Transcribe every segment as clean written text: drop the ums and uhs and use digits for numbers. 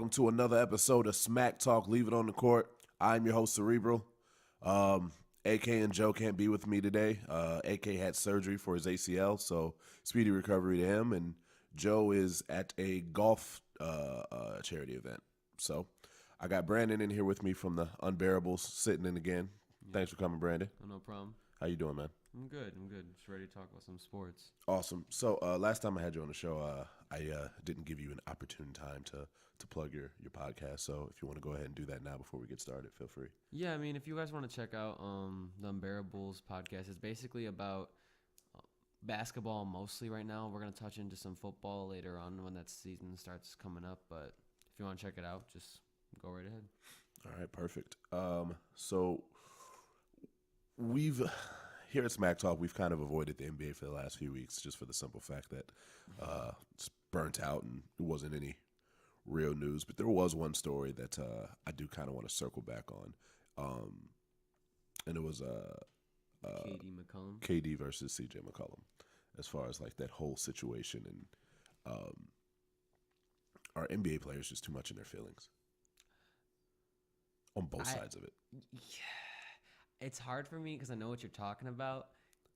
welcome to another episode of Smack Talk, Leave It on the Court. I'm your host, Cererbal. AK and Joe can't be with me today. AK had surgery for his ACL, so speedy recovery to him. And Joe is at a golf charity event. So I got Brandon in here with me from the Unbearabulls, sitting in again. Yeah. Thanks for coming, Brandon. Oh, no problem. How you doing, man? I'm good. Just ready to talk about some sports. Awesome. So last time I had you on the show, I didn't give you an opportune time to plug your podcast. So if you want to go ahead and do that now before we get started, feel free. Yeah, I mean, if you guys want to check out the Unbearabulls Podcast, it's basically about basketball mostly right now. We're going to touch into some football later on when that season starts coming up. But if you want to check it out, just go right ahead. All right, perfect. So here at Smack Talk, we've kind of avoided the NBA for the last few weeks just for the simple fact that it's burnt out and it wasn't any real news. But there was one story that I do kind of want to circle back on. And it was McCollum. KD versus CJ McCollum, as far as like that whole situation. And are NBA players just too much in their feelings? On both sides of it. Yeah. It's hard for me because I know what you're talking about.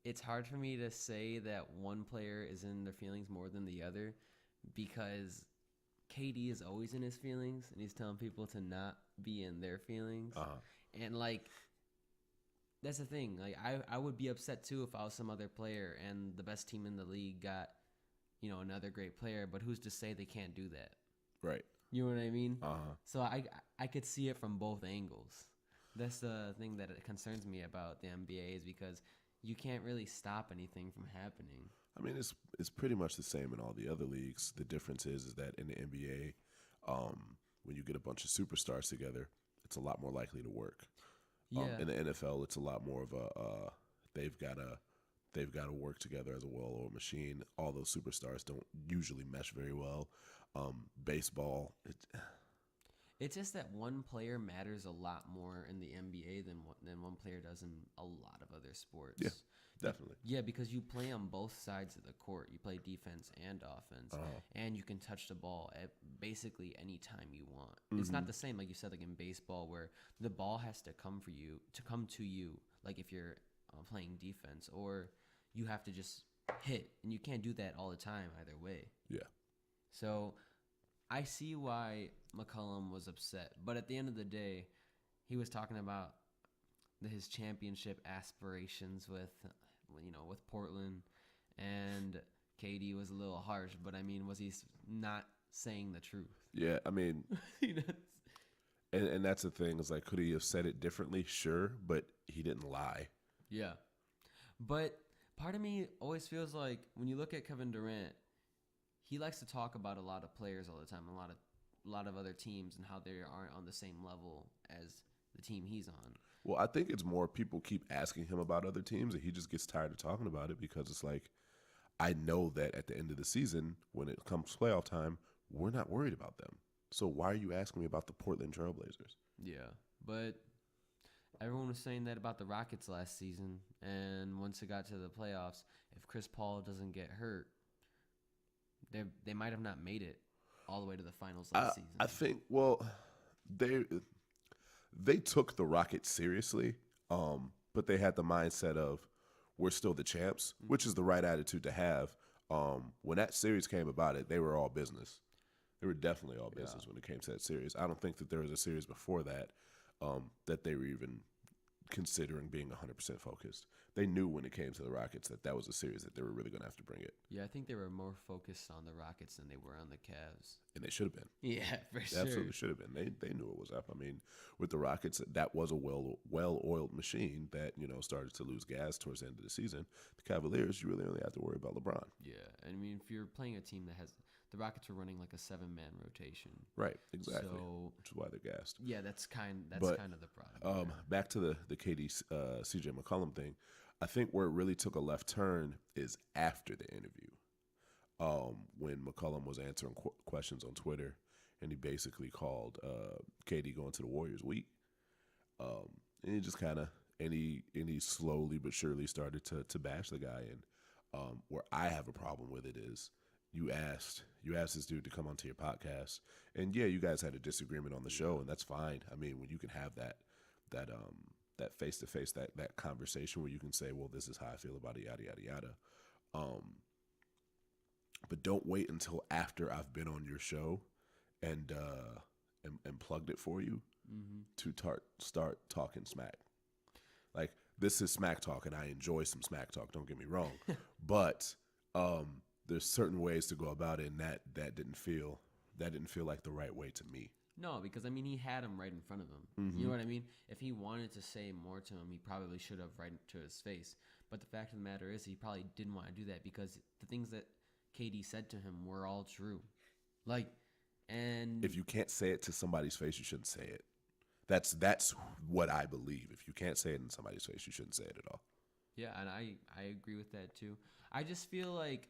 It's hard for me to say that one player is in their feelings more than the other because KD is always in his feelings and he's telling people to not be in their feelings. And, like, that's the thing. Like, I would be upset, too, if I was some other player and the best team in the league got, another great player. But who's to say they can't do that? Right. You know what I mean? So I could see it from both angles. That's the thing that it concerns me about the NBA is because you can't really stop anything from happening. I mean, it's pretty much the same in all the other leagues. The difference is that in the NBA, when you get a bunch of superstars together, it's a lot more likely to work. Yeah. In the NFL, it's a lot more of a they've got to work together as a well-oiled machine. All those superstars don't usually mesh very well. Baseball, it's just that one player matters a lot more in the NBA than one player does in a lot of other sports. Yeah, definitely. Yeah, because you play on both sides of the court. You play defense and offense, and you can touch the ball at basically any time you want. Mm-hmm. It's not the same, like you said, like in baseball, where the ball has to come to you, like if you're playing defense, or you have to just hit, and you can't do that all the time either way. Yeah. So I see why McCollum was upset, but at the end of the day, he was talking about his championship aspirations with Portland, and KD was a little harsh. But I mean, was he not saying the truth? Yeah, I mean, and that's the thing is like, could he have said it differently? Sure, but he didn't lie. Yeah, but part of me always feels like when you look at Kevin Durant, he likes to talk about a lot of players all the time, a lot of other teams and how they aren't on the same level as the team he's on. Well, I think it's more people keep asking him about other teams and he just gets tired of talking about it because it's like, I know that at the end of the season, when it comes playoff time, we're not worried about them. So why are you asking me about the Portland Trailblazers? Yeah, but everyone was saying that about the Rockets last season. And once it got to the playoffs, if Chris Paul doesn't get hurt, they might have not made it all the way to the finals last season. I think, well, they took the Rockets seriously, but they had the mindset of we're still the champs, which is the right attitude to have. When that series came about they were all business. They were definitely all business when it came to that series. I don't think that there was a series before that that they were even considering being 100% focused. They knew when it came to the Rockets that was a series that they were really going to have to bring it. Yeah, I think they were more focused on the Rockets than they were on the Cavs. And they should have been. Yeah, for sure. They absolutely should have been. They knew it was up. I mean, with the Rockets, that was a well-oiled machine that, started to lose gas towards the end of the season. The Cavaliers, you really only have to worry about LeBron. Yeah, I mean, if you're playing a team that has – the Rockets are running like a 7-man rotation. Right, exactly. So, which is why they're gassed. Yeah, that's kind of the problem. Back to the KD CJ McCollum thing. I think where it really took a left turn is after the interview, when McCollum was answering questions on Twitter, and he basically called KD going to the Warriors weak. And he just kind of and he slowly but surely started to bash the guy. And where I have a problem with it is you asked this dude to come onto your podcast, and yeah, you guys had a disagreement on the show, and that's fine. I mean, when you can have that face to face, that conversation where you can say, well, this is how I feel about it, yada yada yada. But don't wait until after I've been on your show and plugged it for you to start talking smack. Like, this is smack talk, and I enjoy some smack talk. Don't get me wrong, but there's certain ways to go about it, and that didn't feel like the right way to me. No, because I mean, he had him right in front of him. You know what I mean? If he wanted to say more to him, he probably should have right to his face. But the fact of the matter is, he probably didn't want to do that because the things that KD said to him were all true. Like, and if you can't say it to somebody's face, you shouldn't say it. That's what I believe. If you can't say it in somebody's face, you shouldn't say it at all. Yeah, and I agree with that too. I just feel like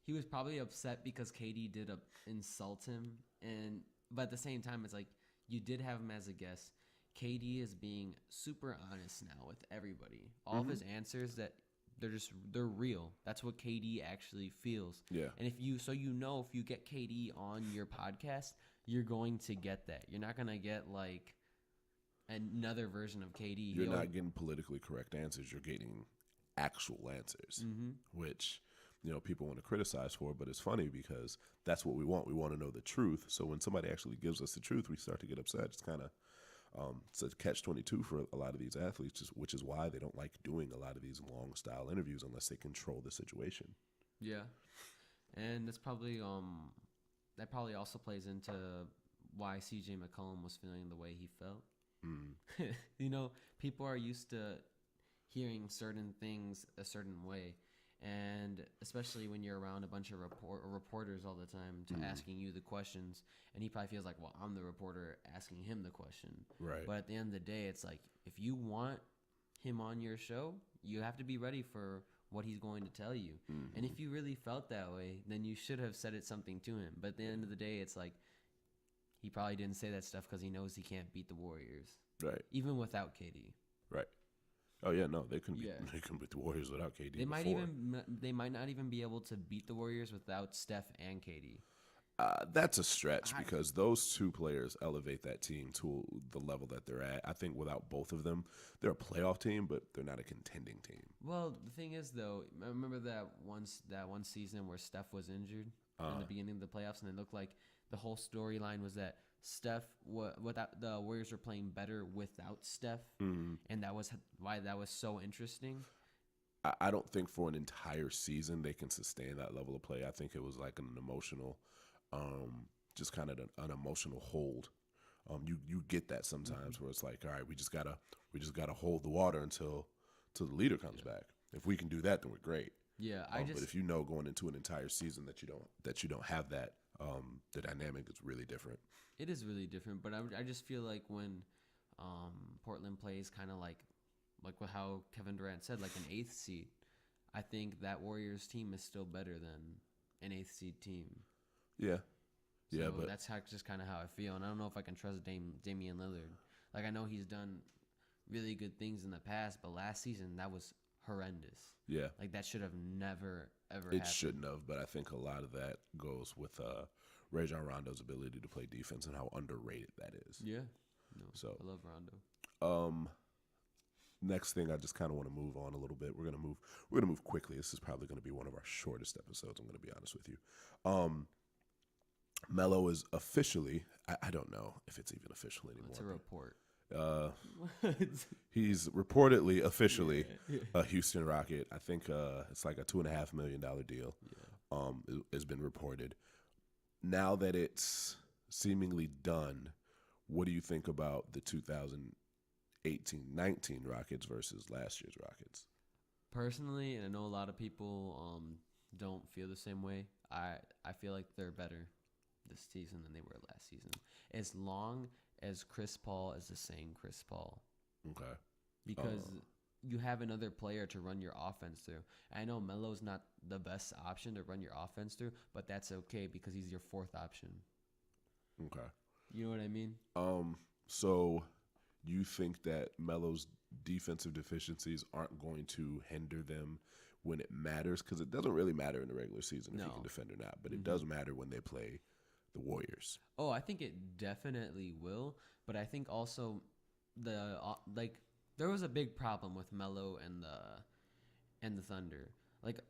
he was probably upset because KD did insult him, but at the same time, it's like, you did have him as a guest. KD is being super honest now with everybody. All of his answers, that they're real. That's what KD actually feels. Yeah. And if you get KD on your podcast, you're going to get that. You're not gonna get like another version of KD. You're not getting politically correct answers. You're getting actual answers, which, you know, people want to criticize for, but it's funny because that's what we want. We want to know the truth. So when somebody actually gives us the truth, we start to get upset. It's kind of it's a catch-22 for a lot of these athletes, which is why they don't like doing a lot of these long style interviews unless they control the situation. Yeah, and that's probably that probably also plays into why CJ McCollum was feeling the way he felt. You know, people are used to hearing certain things a certain way, and especially when you're around a bunch of reporters all the time asking you the questions, and he probably feels like, well, I'm the reporter asking him the question. Right. But at the end of the day, it's like, if you want him on your show, you have to be ready for what he's going to tell you. And if you really felt that way, then you should have said something to him. But at the end of the day, it's like, he probably didn't say that stuff because he knows he can't beat the Warriors. Right. Even without KD. Right. Oh yeah, no, they couldn't beat the Warriors without KD. They might not even be able to beat the Warriors without Steph and KD. That's a stretch because those two players elevate that team to the level that they're at. I think without both of them, they're a playoff team, but they're not a contending team. Well, the thing is, though, I remember that one season where Steph was injured in the beginning of the playoffs, and it looked like the whole storyline was that Steph, without the Warriors were playing better without Steph, and that was why that was so interesting. I don't think for an entire season they can sustain that level of play. I think it was like an emotional, just kind of an emotional hold. You get that sometimes where it's like, all right, we just gotta hold the water until the leader comes back. If we can do that, then we're great. Yeah, but if you know going into an entire season that you don't have that, the dynamic is really different. It is really different, but I just feel like when Portland plays kind of like what how Kevin Durant said, like an 8th seed, I think that Warriors team is still better than an 8th seed team. Yeah. Yeah, so but that's just kind of how I feel, and I don't know if I can trust Damian Lillard. Like, I know he's done really good things in the past, but last season that was horrendous. Yeah. Like, that should have never ever happened. It shouldn't have, but I think a lot of that goes with Rajon Rondo's ability to play defense and how underrated that is. Yeah. No, so I love Rondo. Next thing, I just kind of want to move on a little bit. We're gonna move quickly. This is probably gonna be one of our shortest episodes. I'm gonna be honest with you. Melo is officially, I don't know if it's even official anymore. It's a report. He's reportedly officially a Houston Rocket. I think it's like a $2.5 million deal. Yeah. Has been reported. Now that it's seemingly done, what do you think about the 2018-19 Rockets versus last year's Rockets? Personally, and I know a lot of people don't feel the same way, I feel like they're better this season than they were last season. As long as Chris Paul is the same Chris Paul. Okay. Because you have another player to run your offense through. I know Melo's not the best option to run your offense through, but that's okay because he's your 4th option. Okay. You know what I mean? So you think that Melo's defensive deficiencies aren't going to hinder them when it matters, because it doesn't really matter in the regular season if No. he can defend or not, but it does matter when they play the Warriors. Oh, I think it definitely will, but I think also there was a big problem with Melo and the Thunder. Like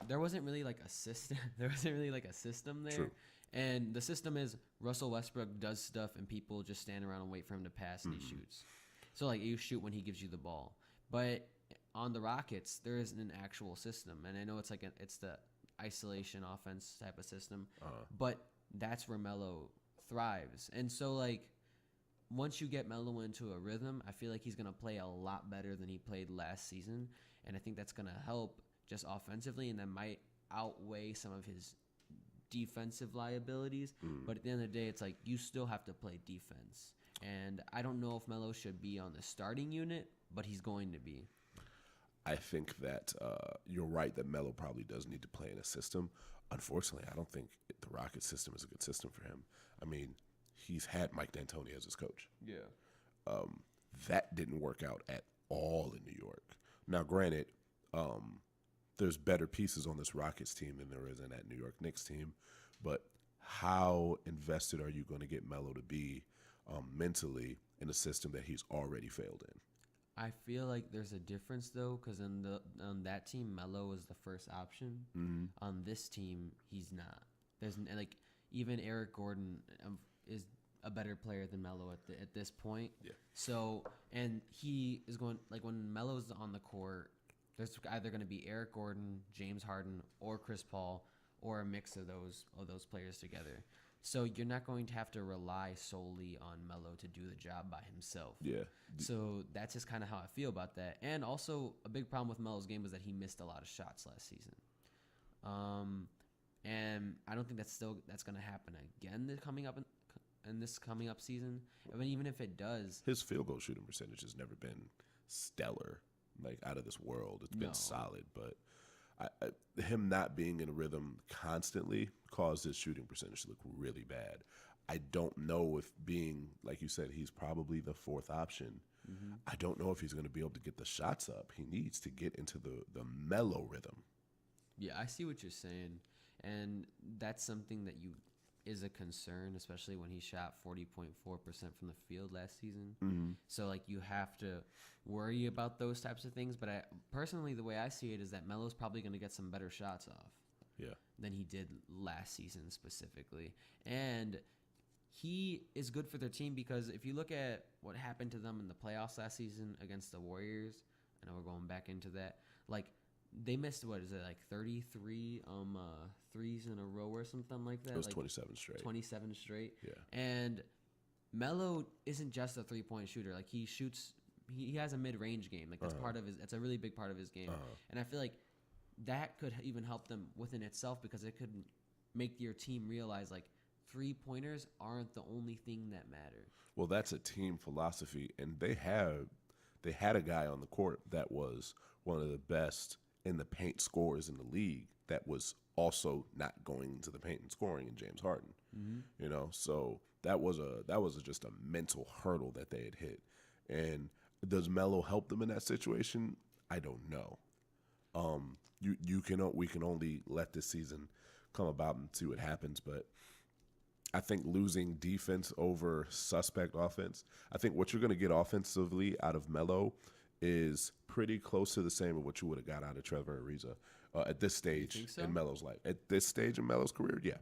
there wasn't really like a system. There wasn't really like a system there. True. And the system is Russell Westbrook does stuff and people just stand around and wait for him to pass and he shoots. So like you shoot when he gives you the ball. But on the Rockets, there isn't an actual system, and I know it's like it's the isolation offense type of system, but that's where Melo thrives. And so like once you get Melo into a rhythm, I feel like he's gonna play a lot better than he played last season, and I think that's gonna help just offensively, and that might outweigh some of his defensive liabilities. But at the end of the day, it's like you still have to play defense, and I don't know if Melo should be on the starting unit, but he's going to be. I think that you're right that Melo probably does need to play in a system. Unfortunately, I don't think the Rockets system is a good system for him. I mean, he's had Mike D'Antoni as his coach. Yeah. That didn't work out at all in New York. Now, granted, there's better pieces on this Rockets team than there is in that New York Knicks team, but how invested are you going to get Melo to be mentally in a system that he's already failed in? I feel like there's a difference though, because on that team, Melo is the first option. Mm-hmm. On this team, he's not. There's like even Eric Gordon is a better player than Melo at this point. Yeah. So and he is going like when Melo's on the court, there's either going to be Eric Gordon, James Harden, or Chris Paul, or a mix of those players together. So you're not going to have to rely solely on Melo to do the job by himself. Yeah. So that's just kind of how I feel about that. And also a big problem with Melo's game was that he missed a lot of shots last season. And I don't think that's going to happen again this coming up season. I mean, even if it does, His field goal shooting percentage has never been stellar, like out of this world. It's been solid, but him not being in a rhythm constantly caused his shooting percentage to look really bad. I don't know if being, like you said, he's probably the fourth option. Mm-hmm. I don't know if he's going to be able to get the shots up. He needs to get into the Melo rhythm. Yeah, I see what you're saying. And that's something that is a concern, especially when he shot 40.4% from the field last season. Mm-hmm. So, like, you have to worry about those types of things. But personally, the way I see it is that Melo's probably going to get some better shots off than he did last season specifically. And he is good for their team because if you look at what happened to them in the playoffs last season against the Warriors, I know we're going back into that, like, they missed, what is it, like 33 threes in a row or something like that? It was like 27 straight. 27 straight. Yeah. And Melo isn't just a three-point shooter. Like, he shoots, he has a mid-range game. Like, that's that's a really big part of his game. And I feel like that could even help them within itself because it could make your team realize, like, three-pointers aren't the only thing that matter. Well, that's a team philosophy, and they had a guy on the court that was one of the best in the paint scorers in the league that was also not going into the paint and scoring in James Harden. Mm-hmm. You know, so that was just a mental hurdle that they had hit. And does Melo help them in that situation? I don't know. We can only let this season come about and see what happens, but I think losing defense over suspect offense, I think what you're going to get offensively out of Melo is pretty close to the same of what you would have got out of Trevor Ariza at this stage in Melo's life. At this stage in Melo's career, yeah.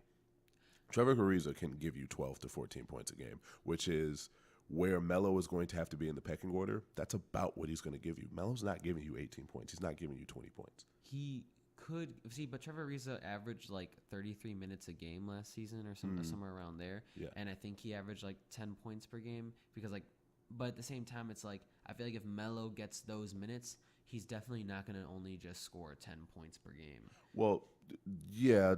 Trevor Ariza can give you 12 to 14 points a game, which is where Melo is going to have to be in the pecking order. That's about what he's going to give you. Melo's not giving you 18 points. He's not giving you 20 points. He could see, but Trevor Ariza averaged like 33 minutes a game last season or somewhere around there. Yeah. And I think he averaged like 10 points per game because but at the same time, it's like, I feel like if Melo gets those minutes, he's definitely not going to only just score 10 points per game. Well, yeah,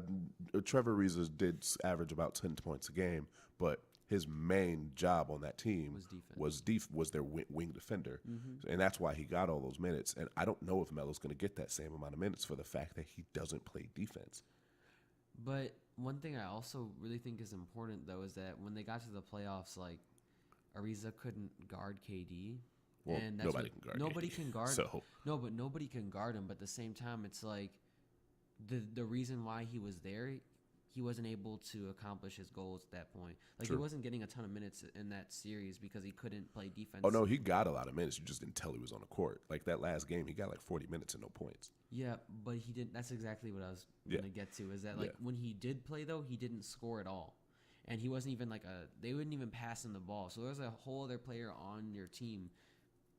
Trevor Ariza did average about 10 points a game, but his main job on that team was their wing defender. Mm-hmm. And that's why he got all those minutes. And I don't know if Melo's going to get that same amount of minutes for the fact that he doesn't play defense. But one thing I also really think is important, though, is that when they got to the playoffs, like, Ariza couldn't guard KD. Well, and that's nobody can guard nobody KD. can guard. So No, but nobody can guard him. But at the same time, it's like the reason why he was there, he wasn't able to accomplish his goals at that point. Like True. he wasn't getting a ton of minutes in that series because he couldn't play defense. oh no, he got a lot of minutes. You just didn't tell he was on the court. Like that last game, he got like 40 minutes and no points. Yeah, but he didn't. That's exactly what I was Yeah. gonna get to. Is that like Yeah. when he did play though, he didn't score at all, and he wasn't even like they wouldn't even pass him the ball. So there was a whole other player on your team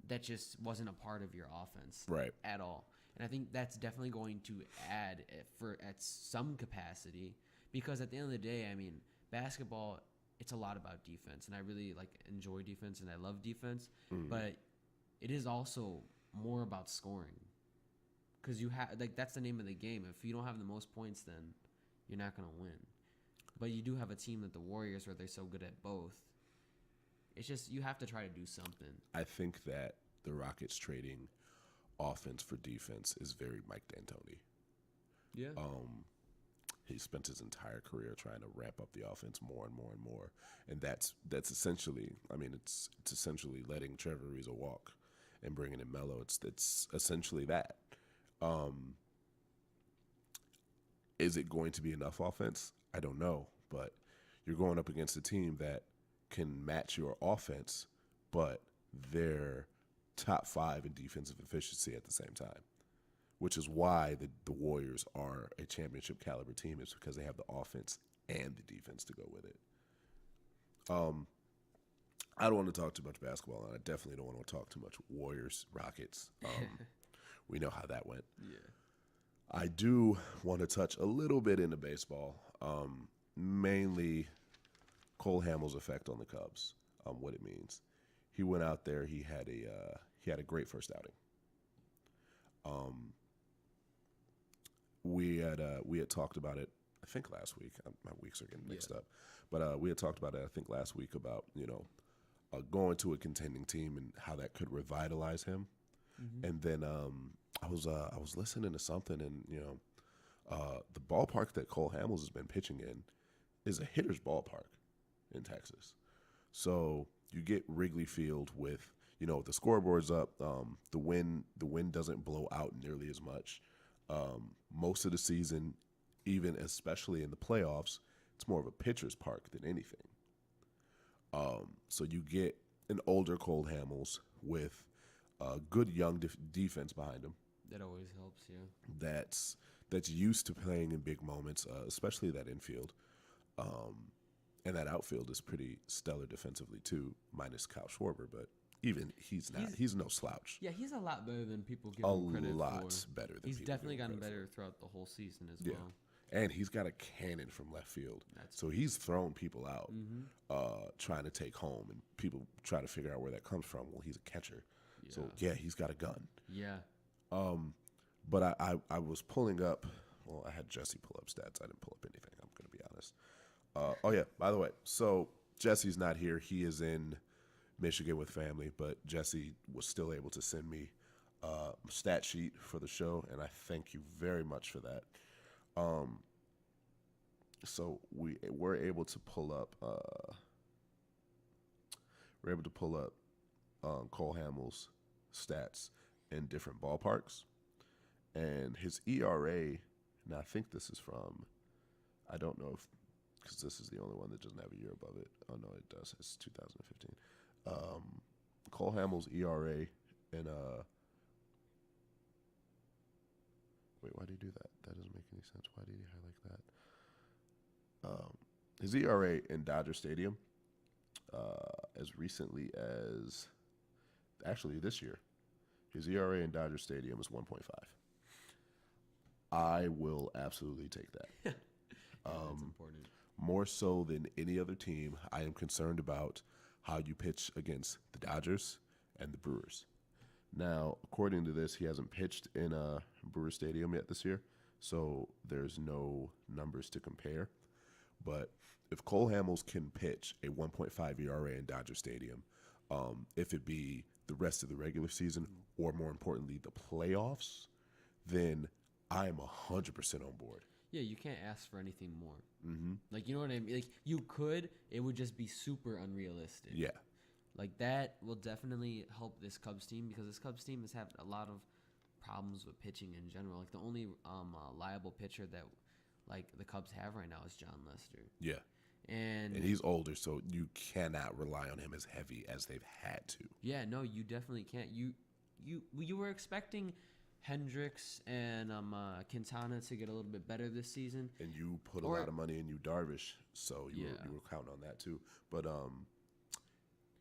that just wasn't a part of your offense Right. at all. And I think that's definitely going to add at some capacity because at the end of the day, I mean, basketball, it's a lot about defense, and I really like enjoy defense and I love defense, but it is also more about scoring because you have like that's the name of the game. If you don't have the most points, then you're not gonna win. But you do have a team like the Warriors where they're so good at both. It's just you have to try to do something. I think that the Rockets trading offense for defense is very Mike D'Antoni. Yeah. He spent his entire career trying to ramp up the offense more and more and more, and that's essentially. I mean, it's essentially letting Trevor Ariza walk and bringing in Melo. It's essentially that. Is it going to be enough offense? I don't know, but you're going up against a team that can match your offense, but they're top 5 in defensive efficiency at the same time, which is why the Warriors are a championship caliber team, is because they have the offense and the defense to go with it. I don't want to talk too much basketball, and I definitely don't want to talk too much Warriors, Rockets. We know how that went. Yeah. I do want to touch a little bit into baseball, mainly Cole Hamels' effect on the Cubs, what it means. He went out there. He had a great first outing. We had talked about it, I think last week. My weeks are getting mixed up, but we had talked about it, I think last week, about going to a contending team and how that could revitalize him. Mm-hmm. And then I was listening to something, and the ballpark that Cole Hamels has been pitching in is a hitter's ballpark in Texas. So you get Wrigley Field with the scoreboard's up. The wind doesn't blow out nearly as much. Most of the season, even especially in the playoffs, it's more of a pitcher's park than anything. So you get an older Cole Hamels with a good young defense behind him. That always helps, yeah. That's used to playing in big moments, especially that infield. And that outfield is pretty stellar defensively too, minus Kyle Schwarber, but even he's no slouch. Yeah, he's a lot better than people give him credit for. A lot better than he's people definitely give him gotten credit better throughout the whole season as for. well. And he's got a cannon from left field. So he's thrown people out trying to take home, and people try to figure out where that comes from. Well, he's a catcher. Yeah. So, yeah, he's got a gun. Yeah. But I was pulling up. Well, I had Jesse pull up stats. I didn't pull up anything, I'm going to be honest. Oh, yeah, by the way, so Jesse's not here. He is in Michigan with family, but Jesse was still able to send me a stat sheet for the show, and I thank you very much for that. So we're able to pull up Cole Hamels' stats in different ballparks, and his ERA. Now I think this is from, I don't know if, because this is the only one that doesn't have a year above it. Oh no, it does. It's 2015. Cole Hamels' ERA in wait, why did he do that? That doesn't make any sense. Why did he highlight that? His ERA in Dodger Stadium, as recently as actually this year, his ERA in Dodger Stadium is 1.5. I will absolutely take that. That's important. More so than any other team, I am concerned about how you pitch against the Dodgers and the Brewers. Now, according to this, he hasn't pitched in a Brewer Stadium yet this year, so there's no numbers to compare. But if Cole Hamels can pitch a 1.5 ERA in Dodger Stadium, if it be the rest of the regular season or, more importantly, the playoffs, then I am 100% on board. Yeah, you can't ask for anything more. Mm-hmm. Like, you know what I mean? Like, you could. It would just be super unrealistic. Yeah. Like that will definitely help this Cubs team because this Cubs team has had a lot of problems with pitching in general. Like the only liable pitcher that like the Cubs have right now is John Lester. Yeah. And he's older, so you cannot rely on him as heavy as they've had to. Yeah, no, you definitely can't. You were expecting Hendricks and Quintana to get a little bit better this season, and you put a lot of money in Darvish, so you were counting on that too. But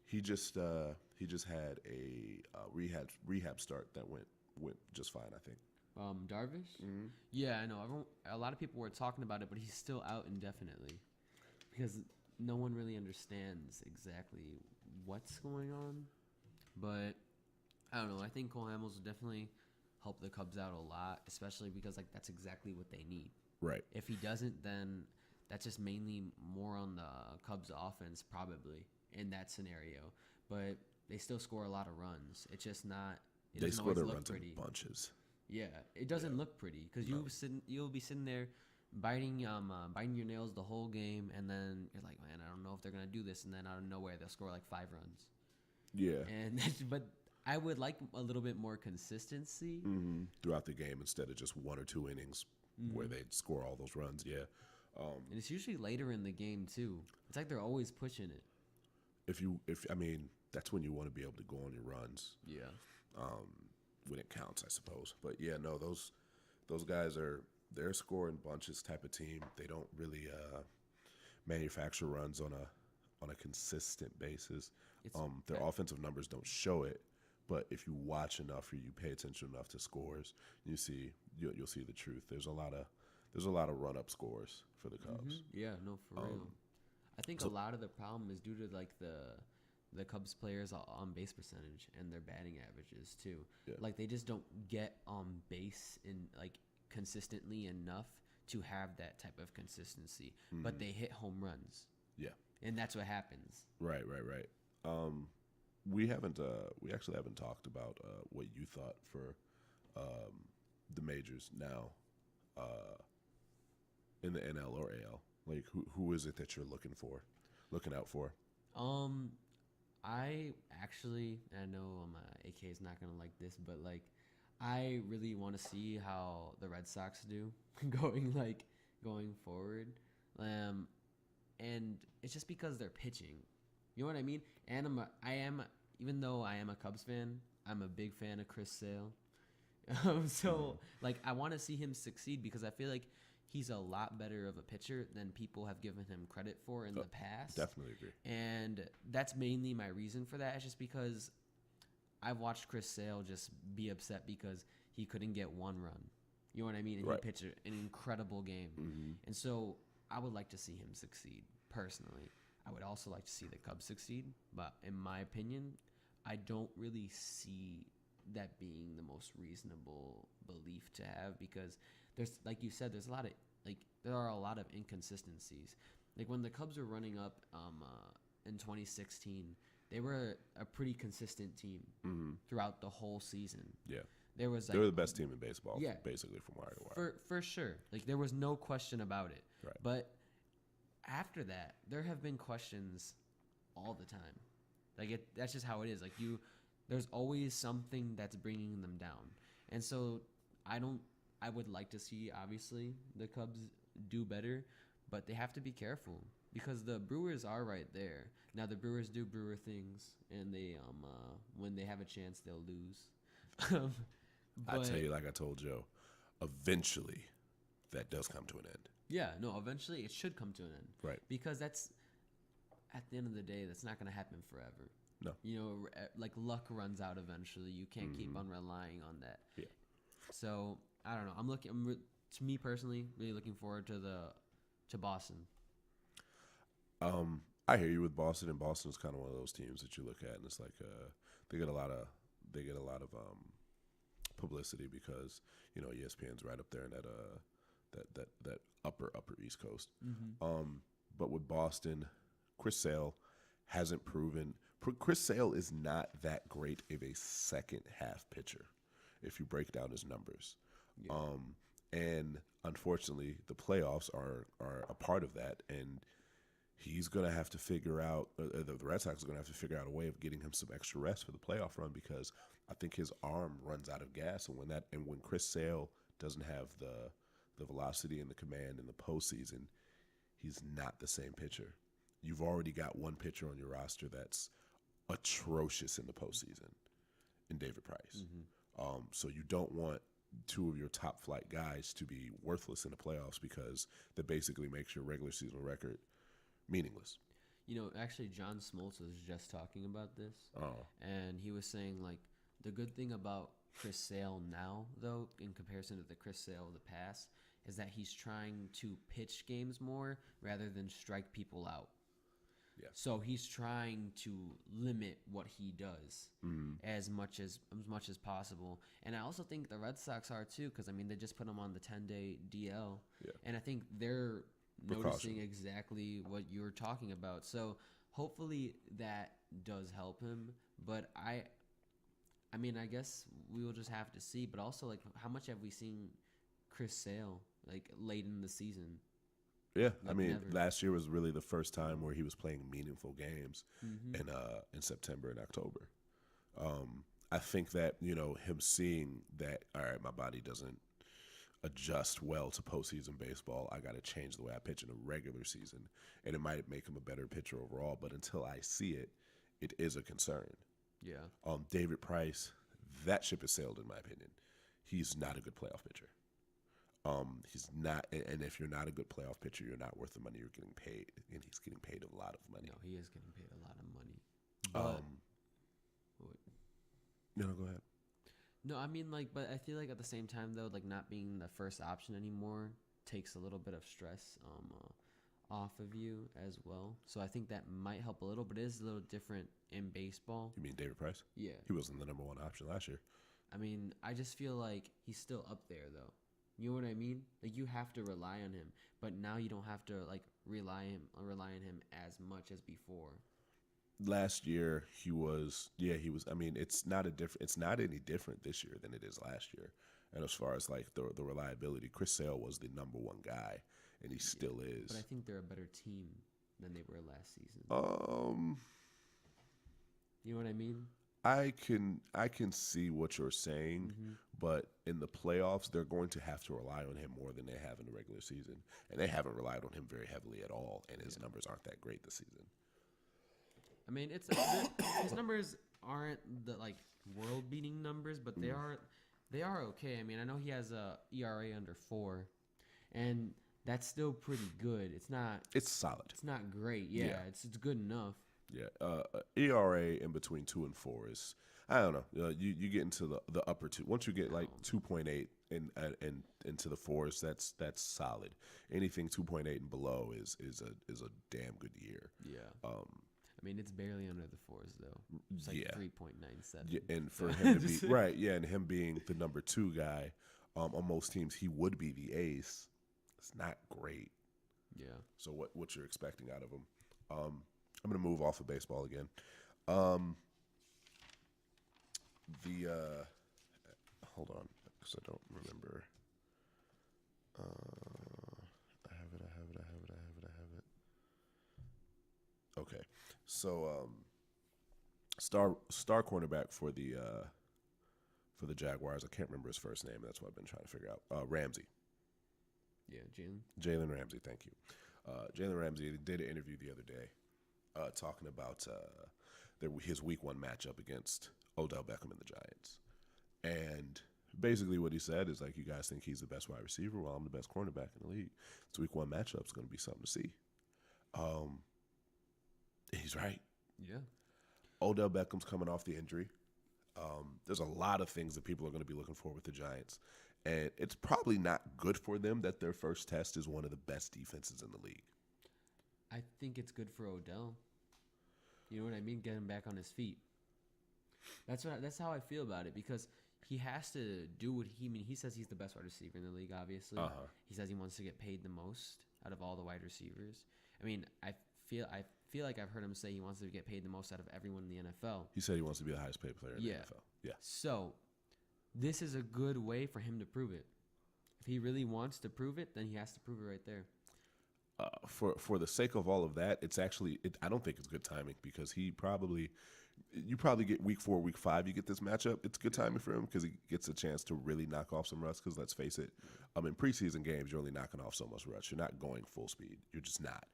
he just had a rehab start that went just fine, I think. Darvish? Mm-hmm. Yeah, I know. A lot of people were talking about it, but he's still out indefinitely because no one really understands exactly what's going on. But I don't know. I think Cole Hamels will definitely help the Cubs out a lot, especially because like that's exactly what they need. Right. If he doesn't, then that's just mainly more on the Cubs offense probably in that scenario. But they still score a lot of runs. It's just not. They score their runs pretty. In bunches. Yeah, it doesn't look pretty because you'll be sitting there biting your nails the whole game, and then you're like, man, I don't know if they're gonna do this, and then out of nowhere they'll score like 5 runs. Yeah. And but I would like a little bit more consistency throughout the game instead of just 1 or 2 innings where they score all those runs. Yeah. And it's usually later in the game too. It's like they're always pushing it. If I mean, that's when you want to be able to go on your runs. Yeah. When it counts, I suppose. But yeah, no, those guys they're a scoring bunches type of team. They don't really manufacture runs on a consistent basis. Their offensive numbers don't show it, but if you watch enough or you pay attention enough to scores, you'll see the truth. There's a lot of run up scores for the Cubs. Mm-hmm. Yeah, no, for real. I think a lot of the problem is due to like the Cubs players' on base percentage and their batting averages too. Yeah. Like they just don't get on base in like consistently enough to have that type of consistency, but they hit home runs. Yeah, and that's what happens. Right. We actually haven't talked about what you thought for the majors now in the NL or AL. Like who is it that you're looking out for? I know AK is not gonna like this, but like I really want to see how the Red Sox do going forward, and it's just because they're pitching. You know what I mean? And even though I am a Cubs fan, I'm a big fan of Chris Sale. So like I want to see him succeed because I feel like he's a lot better of a pitcher than people have given him credit for in the past. Definitely agree. And that's mainly my reason for that. It's just because I've watched Chris Sale just be upset because he couldn't get 1 run. You know what I mean? And he pitched an incredible game. Mm-hmm. And so I would like to see him succeed personally. I would also like to see the Cubs succeed. But in my opinion, I don't really see that being the most reasonable belief to have because there's, like you said, there are a lot of inconsistencies. Like when the Cubs were running up in 2016, they were a pretty consistent team throughout the whole season. Yeah, they were the best team in baseball. Yeah, basically from wire to wire. For sure, like there was no question about it. Right. But after that, there have been questions all the time. Like that's just how it is. Like there's always something that's bringing them down, and so I would like to see, obviously, the Cubs do better, but they have to be careful because the Brewers are right there. Now, the Brewers do Brewer things, and they when they have a chance, they'll lose. I tell you, like I told Joe, eventually that does come to an end. Yeah, no, eventually it should come to an end. Right. Because that's, at the end of the day, that's not going to happen forever. No. You know, like luck runs out eventually. You can't keep on relying on that. Yeah. So I don't know. To me personally, really looking forward to Boston. I hear you with Boston, and Boston is kind of one of those teams that you look at, and it's like they get a lot of publicity because ESPN's right up there in that upper East Coast. Mm-hmm. But with Boston, Chris Sale hasn't proven. Chris Sale is not that great of a second half pitcher if you break down his numbers. Yeah. And unfortunately, the playoffs are a part of that. And he's going to have to figure out, the Red Sox are going to have to figure out a way of getting him some extra rest for the playoff run, because I think his arm runs out of gas. And when Chris Sale doesn't have the velocity and the command in the postseason, he's not the same pitcher. You've already got one pitcher on your roster that's atrocious in the postseason, in David Price. So you don't want two of your top flight guys to be worthless in the playoffs, because that basically makes your regular season record meaningless. You know, actually, John Smoltz was just talking about this, and he was saying, like, the good thing about Chris Sale now, though, in comparison to the Chris Sale of the past, is that he's trying to pitch games more rather than strike people out. Yeah. So he's trying to limit what he does as much as possible. And I also think the Red Sox are too, because I mean they just put him on the 10-day DL, and I think they're noticing exactly what you're talking about. So hopefully that does help him. But I mean I guess we will just have to see. But also, like, how much have we seen Chris Sale like late in the season? Yeah, Like, I mean, never. last year was really the first time where he was playing meaningful games in September and October. I think that, you know, him seeing that, all right, my body doesn't adjust well to postseason baseball. I got to change the way I pitch in a regular season, and it might make him a better pitcher overall. But until I see it, it is a concern. Yeah. David Price, that ship has sailed, in my opinion. He's not a good playoff pitcher. He's not, and if you're not a good playoff pitcher, you're not worth the money you're getting paid, and he's getting paid a lot of money. No, he is getting paid a lot of money. But, Go ahead. no, I mean, like, but I feel like at the same time, though, like, not being the first option anymore takes a little bit of stress off of you as well. So I think that might help a little, but it is a little different in baseball. You mean David Price? Yeah. He wasn't the number one option last year. I mean, I just feel like he's still up there, though. You know what I mean? Like, you have to rely on him, but now you don't have to, like, rely on him as much as before. Last year he was. I mean, it's not any different this year than it is last year. And as far as like the reliability, Chris Sale was the number one guy, and he still is. But I think they're a better team than they were last season. You know what I mean? I can see what you're saying, but in the playoffs, they're going to have to rely on him more than they have in the regular season, and they haven't relied on him very heavily at all. And his numbers aren't that great this season. I mean, his numbers aren't the like world-beating numbers, but they are okay. I mean, I know he has a ERA under 4, and that's still pretty good. It's solid. It's not great. Yeah. It's good enough. Yeah, ERA in between 2 and 4 is, I don't know. You get into the upper two. Once you get like 2.8 and into the 4s, that's solid. Anything 2.8 and below is a damn good year. Yeah. I mean, it's barely under the 4s though. It's like 3.97. Yeah, and for him to be right, and him being the number 2 guy, on most teams he would be the ace. It's not great. Yeah. So what you're expecting out of him? I'm going to move off of baseball again. Hold on, because I don't remember. I have it. Okay, so star cornerback for the Jaguars. I can't remember his first name. That's what I've been trying to figure out. Ramsey. Yeah, Jalen Ramsey. Thank you. Jalen Ramsey did an interview the other day. Talking about his week 1 matchup against Odell Beckham and the Giants. And basically what he said is, like, you guys think he's the best wide receiver? Well, I'm the best cornerback in the league. This week 1 matchup is going to be something to see. He's right. Yeah. Odell Beckham's coming off the injury. There's a lot of things that people are going to be looking for with the Giants. And it's probably not good for them that their first test is one of the best defenses in the league. I think it's good for Odell. You know what I mean? Get him back on his feet. That's how I feel about it, because he has to do what he says he's the best wide receiver in the league, obviously. He says he wants to get paid the most out of all the wide receivers. I mean, I feel like I've heard him say he wants to get paid the most out of everyone in the NFL. He said he wants to be the highest paid player in the NFL. Yeah. So this is a good way for him to prove it. If he really wants to prove it, then he has to prove it right there. for the sake of all of that, it's actually I don't think it's good timing because you probably get week 4, week 5, you get this matchup. It's good timing for him because he gets a chance to really knock off some rust. Because let's face it, in preseason games, you're only knocking off so much rust. You're not going full speed. You're just not.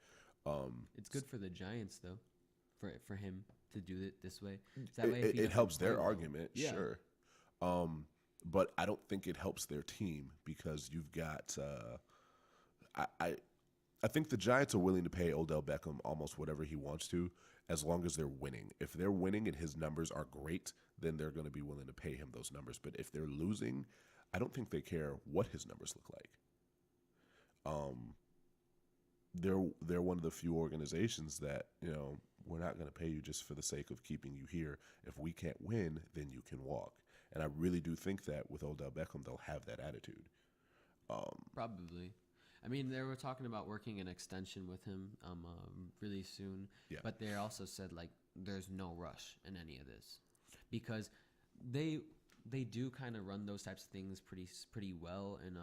It's good for the Giants though, for him to do it this way. That way it helps their argument, yeah. Sure. But I don't think it helps their team because you've got. I think the Giants are willing to pay Odell Beckham almost whatever he wants to, as long as they're winning. If they're winning and his numbers are great, then they're going to be willing to pay him those numbers. But if they're losing, I don't think they care what his numbers look like. They're one of the few organizations that, we're not going to pay you just for the sake of keeping you here. If we can't win, then you can walk. And I really do think that with Odell Beckham, they'll have that attitude. Probably. I mean, they were talking about working an extension with him really soon. Yeah. But they also said, there's no rush in any of this. Because they do kind of run those types of things pretty well and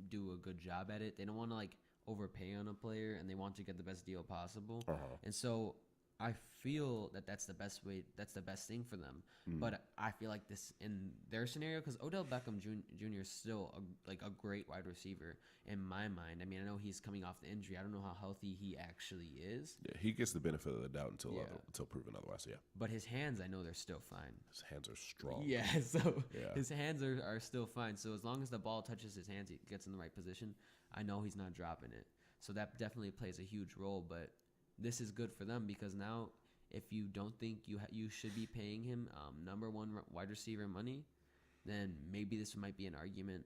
do a good job at it. They don't want to, overpay on a player, and they want to get the best deal possible. And so I feel that's the best way. That's the best thing for them. But I feel like this in their scenario, because Odell Beckham Jr. is still a great wide receiver in my mind. I mean, I know he's coming off the injury. I don't know how healthy he actually is. Yeah, he gets the benefit of the doubt until proven otherwise. Yeah. But his hands, I know they're still fine. His hands are strong. Yeah. So his hands are still fine. So as long as the ball touches his hands, he gets in the right position. I know he's not dropping it. So that definitely plays a huge role. But this is good for them because now, if you don't think you should be paying him number one wide receiver money, then maybe this might be an argument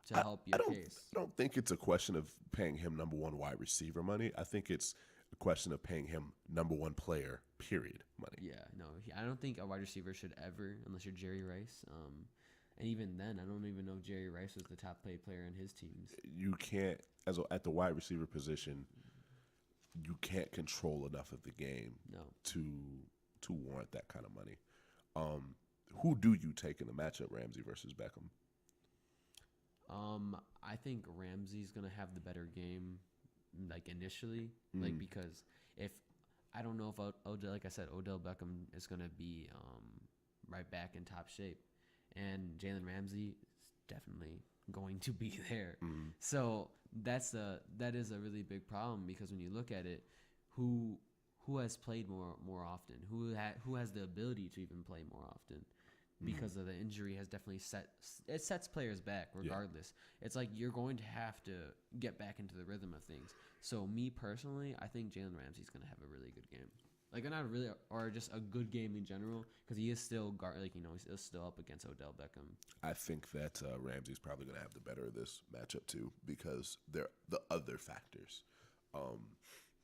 to help your case. I don't think it's a question of paying him number one wide receiver money. I think it's a question of paying him number one player, period, money. Yeah, no, I don't think a wide receiver should ever, unless you're Jerry Rice. And even then, I don't even know if Jerry Rice was the top paid player in his teams. You can't, at the wide receiver position, you can't control enough of the game to warrant that kind of money. Who do you take in the matchup, Ramsey versus Beckham? I think Ramsey's gonna have the better game, initially, because I don't know if Odell, like I said, Odell Beckham is gonna be right back in top shape, and Jalen Ramsey is definitely going to be there. So that is a really big problem because when you look at it, who has played more often? Who has the ability to even play more often? Because of the injury has definitely sets players back regardless. Yeah. It's like you're going to have to get back into the rhythm of things. So me personally, I think Jalen Ramsey's going to have a really good game. Not really, or just a good game in general, because he is still he's still up against Odell Beckham. I think that Ramsey's probably going to have the better of this matchup too, because they're the other factors.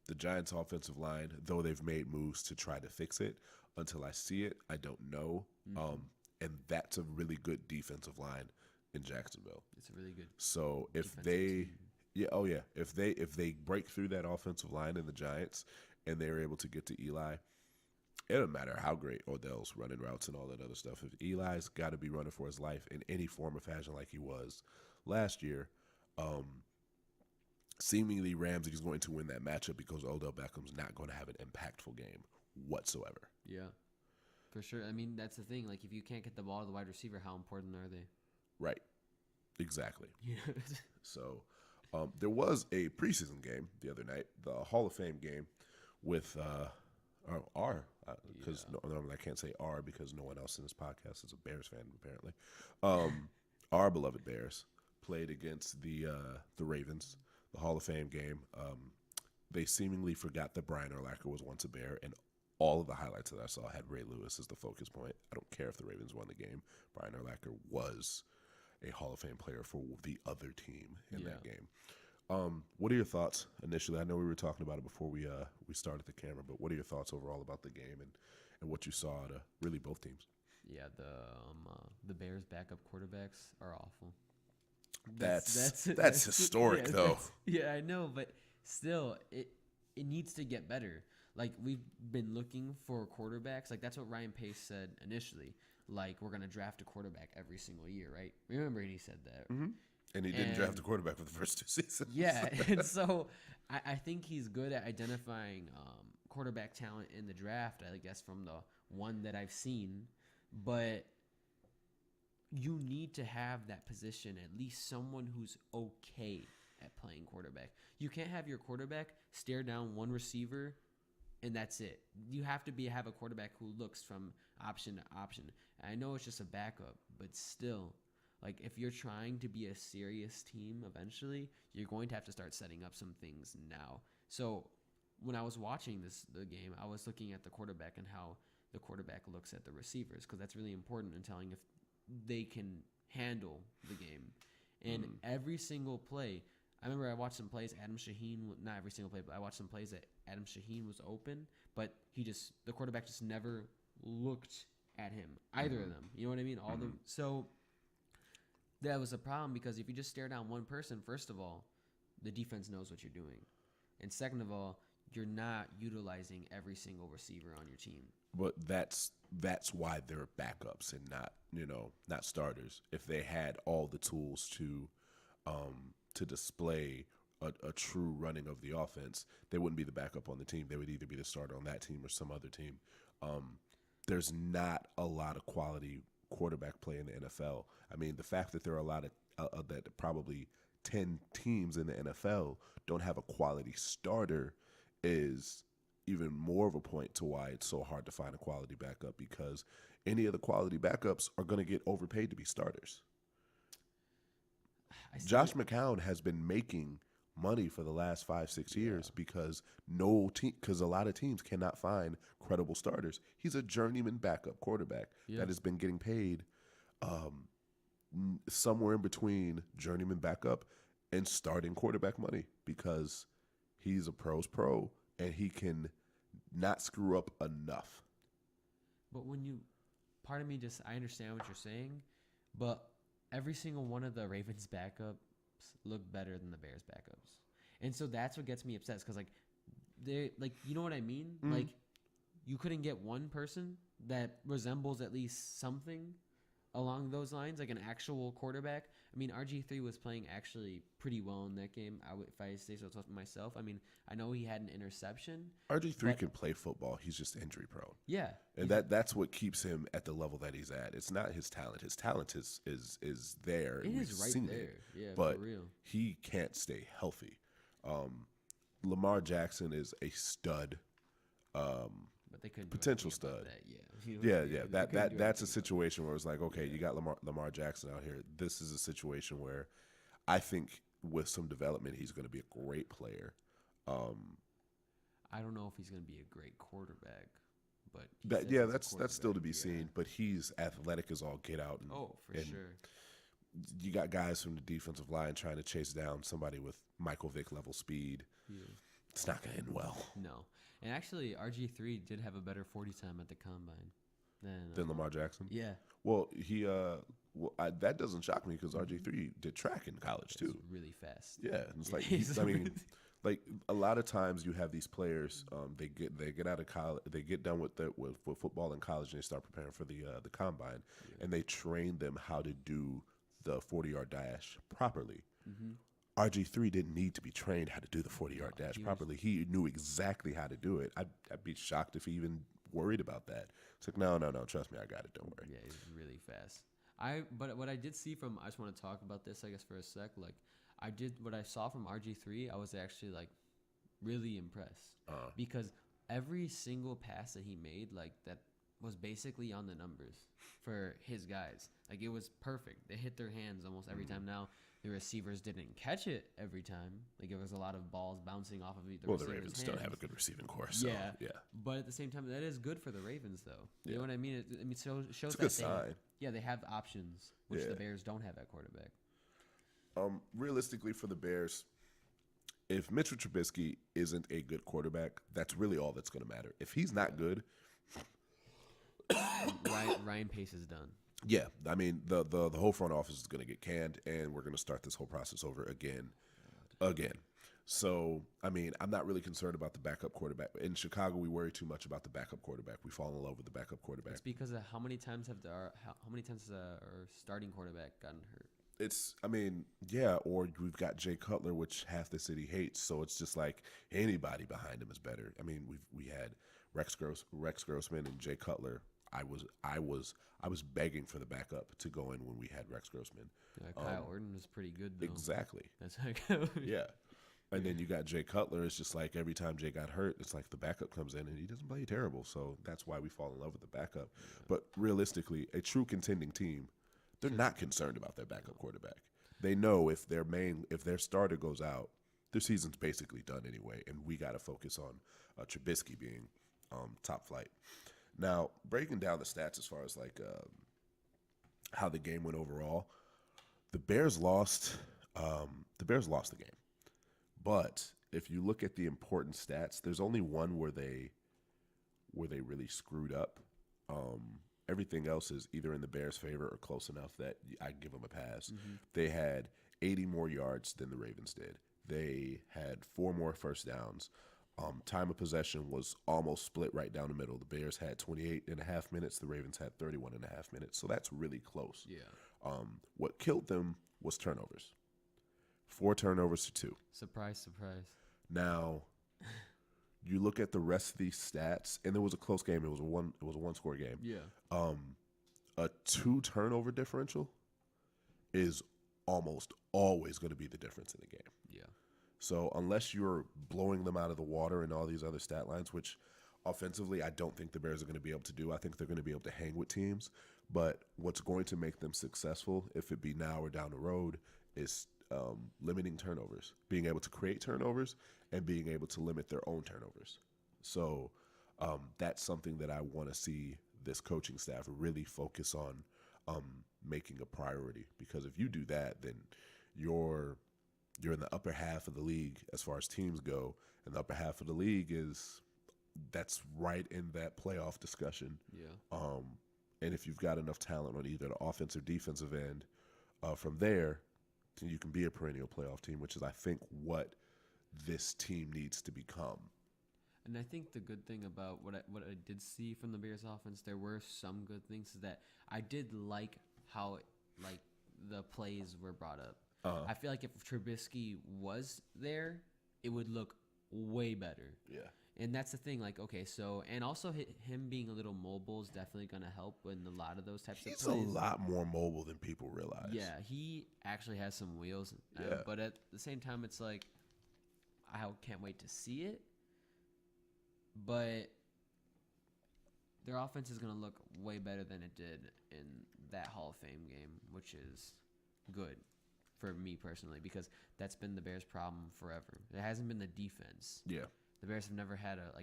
The Giants' offensive line, though they've made moves to try to fix it, until I see it, I don't know. And that's a really good defensive line in Jacksonville. It's a really good. So if they, team. if they break through that offensive line in the Giants and they're able to get to Eli, it doesn't matter how great Odell's running routes and all that other stuff. If Eli's got to be running for his life in any form or fashion like he was last year, seemingly Ramsey's going to win that matchup because Odell Beckham's not going to have an impactful game whatsoever. Yeah, for sure. I mean, that's the thing. If you can't get the ball to the wide receiver, how important are they? Right. Exactly. Yeah. So there was a preseason game the other night, the Hall of Fame game with R, because normally I can't say R because no one else in this podcast is a Bears fan, apparently. Our beloved Bears played against the Ravens, the Hall of Fame game. They seemingly forgot that Brian Urlacher was once a Bear, and all of the highlights that I saw had Ray Lewis as the focus point. I don't care if the Ravens won the game. Brian Urlacher was a Hall of Fame player for the other team in that game. What are your thoughts initially? I know we were talking about it before we started the camera, but what are your thoughts overall about the game and what you saw out of really both teams? Yeah, the Bears' backup quarterbacks are awful. That's historic, though. I know, but still, it needs to get better. We've been looking for quarterbacks. That's what Ryan Pace said initially. We're going to draft a quarterback every single year, right? Remember he said that. Mm-hmm. And he didn't draft a quarterback for the first 2 seasons. Yeah, and so I think he's good at identifying quarterback talent in the draft, I guess, from the one that I've seen. But you need to have that position, at least someone who's okay at playing quarterback. You can't have your quarterback stare down one receiver and that's it. You have to have a quarterback who looks from option to option. And I know it's just a backup, but still, like, if you're trying to be a serious team eventually, you're going to have to start setting up some things now. So when I was watching the game, I was looking at the quarterback and how the quarterback looks at the receivers, because that's really important in telling if they can handle the game. And every single play, I remember I watched some plays, Adam Shaheen, not every single play, but I watched some plays that Adam Shaheen was open, but the quarterback just never looked at him, either of them. You know what I mean? So that was a problem, because if you just stare down one person, first of all, the defense knows what you're doing. And second of all, you're not utilizing every single receiver on your team. But that's why they're backups and not starters. If they had all the tools to display a true running of the offense, they wouldn't be the backup on the team. They would either be the starter on that team or some other team. There's not a lot of quality quarterback play in the NFL. I mean, the fact that there are a lot of that probably 10 teams in the NFL don't have a quality starter is even more of a point to why it's so hard to find a quality backup, because any of the quality backups are going to get overpaid to be starters. Josh McCown has been making money for the last 5-6 years because because a lot of teams cannot find credible starters. He's a journeyman backup quarterback that has been getting paid somewhere in between journeyman backup and starting quarterback money, because he's a pro's pro and he can not screw up enough. But part of me I understand what you're saying, but every single one of the Ravens backups look better than the Bears backups. And so that's what gets me upset, because they you know what I mean? Mm-hmm. Like, you couldn't get one person that resembles at least something along those lines, like an actual quarterback. I mean, RG3 was playing actually pretty well in that game, if I say so myself. I mean, I know he had an interception. RG3 can play football. He's just injury prone. Yeah. And that's what keeps him at the level that he's at. It's not his talent. His talent is there. It is right there. Yeah, but for real. He can't stay healthy. Lamar Jackson is a stud. But they couldn't potential stud. That's a situation where it's like, okay, you got Lamar Jackson out here. This is a situation where I think with some development, he's going to be a great player. I don't know if he's going to be a great quarterback, but that's still to be seen. But he's athletic as all get out. Sure. You got guys from the defensive line trying to chase down somebody with Michael Vick level speed. Yeah. It's not going to end well. No. And actually, RG3 did have a better 40 time at the combine than Lamar Jackson. Yeah. Well, that doesn't shock me, because RG3 did track in college too. Really fast. Yeah, and it's like a lot of times you have these players. They get out of college, they get done with football in college, and they start preparing for the combine, and they train them how to do the 40-yard dash properly. Mm-hmm. RG3 didn't need to be trained how to do the 40-yard dash properly. He knew exactly how to do it. I'd be shocked if he even worried about that. It's like, no, trust me, I got it. Don't worry. Yeah, he's really fast. But what I did see I just want to talk about this, I guess, for a sec. Like, what I saw from RG3, I was actually, like, really impressed. Because every single pass that he made, like, that was basically on the numbers for his guys. Like, it was perfect. They hit their hands almost every time. Now, the receivers didn't catch it every time. Like, it was a lot of balls bouncing off of the receivers' the Ravens still have a good receiving core. So, yeah. But at the same time, that is good for the Ravens, though. You know what I mean? It shows it's a that good sign. They have options, which the Bears don't have at quarterback. Realistically, for the Bears, if Mitchell Trubisky isn't a good quarterback, that's really all that's going to matter. If he's not good, Ryan Pace is done. Yeah, I mean, the whole front office is going to get canned, and we're going to start this whole process over again. So, I mean, I'm not really concerned about the backup quarterback. In Chicago, we worry too much about the backup quarterback. We fall in love with the backup quarterback. It's because of how many times has our starting quarterback gotten hurt? I mean, yeah, or we've got Jay Cutler, which half the city hates. So it's just like anybody behind him is better. I mean, we had Rex Grossman and Jay Cutler. I was begging for the backup to go in when we had Rex Grossman. Kyle Orton was pretty good though. Exactly. That's how it goes. Yeah. And then you got Jay Cutler. It's just like every time Jay got hurt, it's like the backup comes in and he doesn't play terrible. So that's why we fall in love with the backup. Yeah. But realistically, a true contending team, they're not concerned about their backup quarterback. They know if their starter goes out, their season's basically done anyway, and we got to focus on Trubisky being top flight. Now, breaking down the stats as far as like how the game went overall, the Bears lost. The Bears lost the game, but if you look at the important stats, there's only one where they really screwed up. Everything else is either in the Bears' favor or close enough that I give them a pass. Mm-hmm. They had 80 more yards than the Ravens did. They had 4 more first downs. Time of possession was almost split right down the middle. The Bears had 28 and a half minutes. The Ravens had 31 and a half minutes. So that's really close. Yeah. What killed them was turnovers. 4 turnovers to 2. Surprise, surprise. Now, you look at the rest of these stats, and it was a close game. It was a one-score game. Yeah. A 2 turnover differential is almost always going to be the difference in the game. Yeah. So unless you're blowing them out of the water and all these other stat lines, which offensively I don't think the Bears are going to be able to do. I think they're going to be able to hang with teams. But what's going to make them successful, if it be now or down the road, is limiting turnovers, being able to create turnovers and being able to limit their own turnovers. So that's something that I want to see this coaching staff really focus on making a priority. Because if you do that, then you're in the upper half of the league as far as teams go, and the upper half of the league that's right in that playoff discussion. Yeah. And if you've got enough talent on either the offensive or defensive end, from there, then you can be a perennial playoff team, which is, I think, what this team needs to become. And I think the good thing about what I did see from the Bears offense, there were some good things, is that I did like how the plays were brought up. I feel like if Trubisky was there, it would look way better. Yeah. And that's the thing, okay, so, and also him being a little mobile is definitely going to help in a lot of those types of plays. He's a lot more mobile than people realize. Yeah, he actually has some wheels. Yeah. But at the same time, it's like, I can't wait to see it. But their offense is going to look way better than it did in that Hall of Fame game, which is good for me personally, because that's been the Bears' problem forever. It hasn't been the defense. Yeah. The Bears have never had a